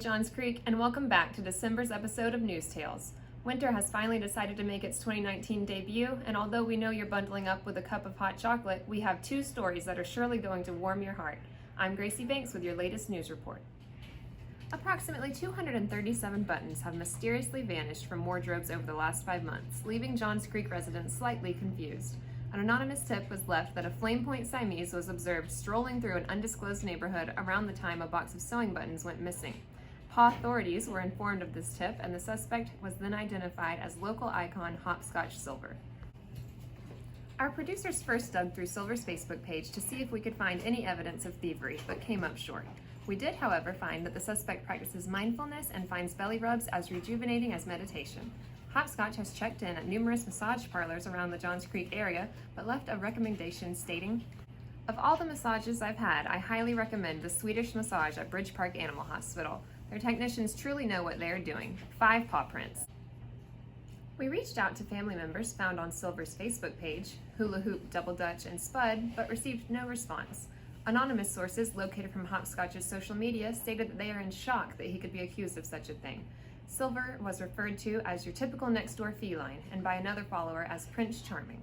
Johns Creek, and welcome back to December's episode of News Tales. Winter has finally decided to make its 2019 debut, and although we know you're bundling up with a cup of hot chocolate, we have two stories that are surely going to warm your heart. I'm Gracie Banks with your latest news report. Approximately 237 buttons have mysteriously vanished from wardrobes over the last 5 months, leaving Johns Creek residents slightly confused. An anonymous tip was left that a Flame Point Siamese was observed strolling through an undisclosed neighborhood around the time a box of sewing buttons went missing. Paw authorities were informed of this tip, and the suspect was then identified as local icon Hopscotch Silver. Our producers first dug through Silver's Facebook page to see if we could find any evidence of thievery, but came up short. We did, however, find that the suspect practices mindfulness and finds belly rubs as rejuvenating as meditation. Hopscotch has checked in at numerous massage parlors around the Johns Creek area, but left a recommendation stating, "Of all the massages I've had, I highly recommend the Swedish massage at Bridge Park Animal Hospital. Their technicians truly know what they are doing. 5 paw prints." We reached out to family members found on Silver's Facebook page, Hula Hoop, Double Dutch, and Spud, but received no response. Anonymous sources located from Hopscotch's social media stated that they are in shock that he could be accused of such a thing. Silver was referred to as your typical next-door feline, and by another follower as Prince Charming.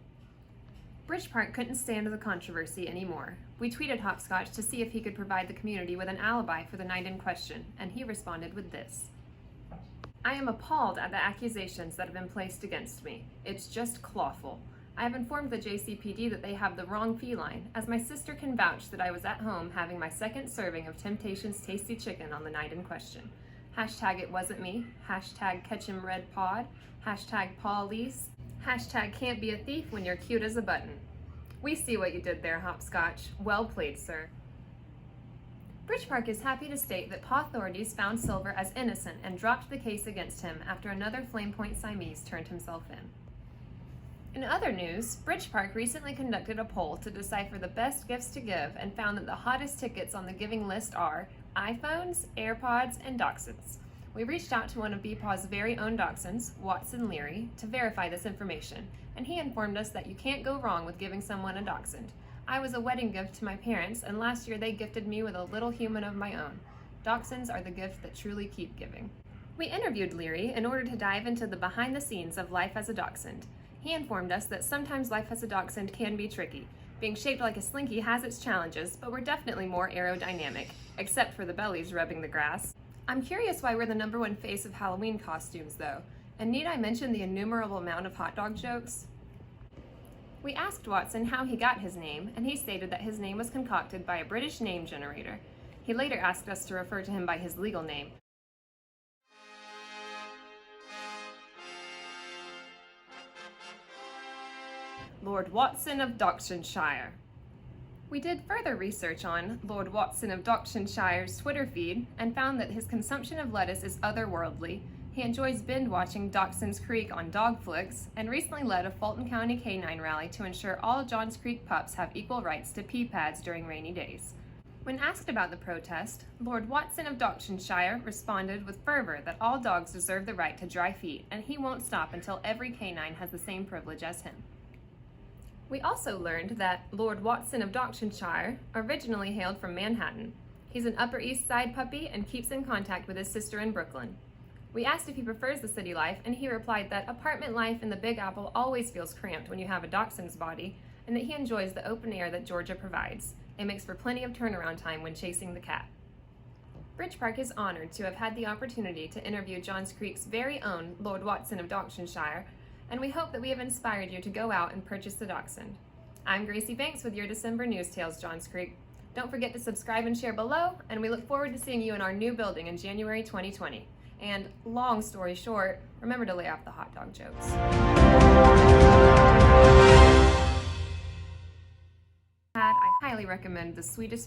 Bridge Park couldn't stand the controversy anymore. We tweeted Hopscotch to see if he could provide the community with an alibi for the night in question, and he responded with this. "I am appalled at the accusations that have been placed against me. It's just clawful. I have informed the JCPD that they have the wrong feline, as my sister can vouch that I was at home having my second serving of Temptations Tasty Chicken on the night in question. Hashtag it wasn't me, hashtag catch him red pod, hashtag Paul Lease, hashtag can't be a thief when you're cute as a button." We see what you did there, Hopscotch. Well played, sir. Bridge Park is happy to state that paw authorities found Silver as innocent and dropped the case against him after another Flame Point Siamese turned himself in. In other news, Bridge Park recently conducted a poll to decipher the best gifts to give and found that the hottest tickets on the giving list are iPhones, AirPods, and Dachshunds. We reached out to one of BPAW's very own Dachshunds, Watson Leary, to verify this information, and he informed us that you can't go wrong with giving someone a Dachshund. I was a wedding gift to my parents, and last year they gifted me with a little human of my own. Dachshunds are the gifts that truly keep giving. We interviewed Leary in order to dive into the behind the scenes of life as a Dachshund. He informed us that sometimes life as a Dachshund can be tricky. Being shaped like a slinky has its challenges, but we're definitely more aerodynamic, except for the bellies rubbing the grass. I'm curious why we're the #1 face of Halloween costumes, though, and need I mention the innumerable amount of hot dog jokes? We asked Watson how he got his name, and he stated that his name was concocted by a British name generator. He later asked us to refer to him by his legal name. Lord Watson of Dachshundshire. We did further research on Lord Watson of Dachshundshire's Twitter feed and found that his consumption of lettuce is otherworldly. He enjoys binge-watching Dachshunds Creek on Dogflix and recently led a Fulton County Canine rally to ensure all Johns Creek pups have equal rights to pee pads during rainy days. When asked about the protest, Lord Watson of Dachshundshire responded with fervor that all dogs deserve the right to dry feet and he won't stop until every canine has the same privilege as him. We also learned that Lord Watson of Dachshundshire originally hailed from Manhattan. He's an Upper East Side puppy and keeps in contact with his sister in Brooklyn. We asked if he prefers the city life, and he replied that apartment life in the Big Apple always feels cramped when you have a dachshund's body, and that he enjoys the open air that Georgia provides. It makes for plenty of turnaround time when chasing the cat. Bridge Park is honored to have had the opportunity to interview Johns Creek's very own Lord Watson of Dachshundshire, and we hope that we have inspired you to go out and purchase the Dachshund. I'm Gracie Banks with your December News Tales, Johns Creek. Don't forget to subscribe and share below, and we look forward to seeing you in our new building in January 2020. And long story short, remember to lay off the hot dog jokes. I highly recommend the Swedish...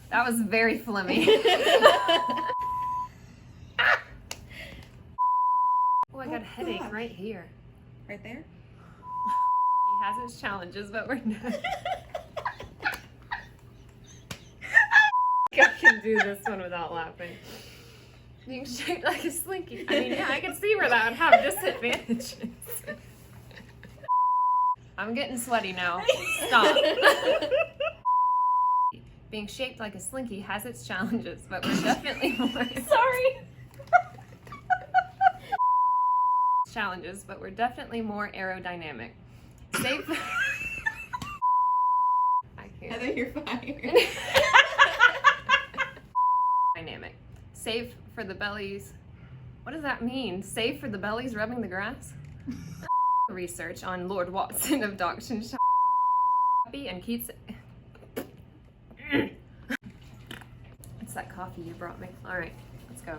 That was very phlegmy. Oh, I got a headache right here. Right there? He has his challenges, but we're not. I can do this one without laughing. Being shaped like a slinky. I mean, yeah, I can see where that would have disadvantages. I'm getting sweaty now. Stop. Being shaped like a slinky has its challenges, but we're definitely more Sorry. challenges, but we're definitely more aerodynamic. Safe. I can't. Heather, you're fired. Dynamic. Safe for the bellies. What does that mean? Safe for the bellies rubbing the grass? Research on Lord Watson of Dockshire and Keats. It's that coffee you brought me. All right, let's go.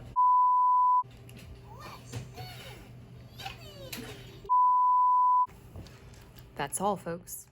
That's all, folks.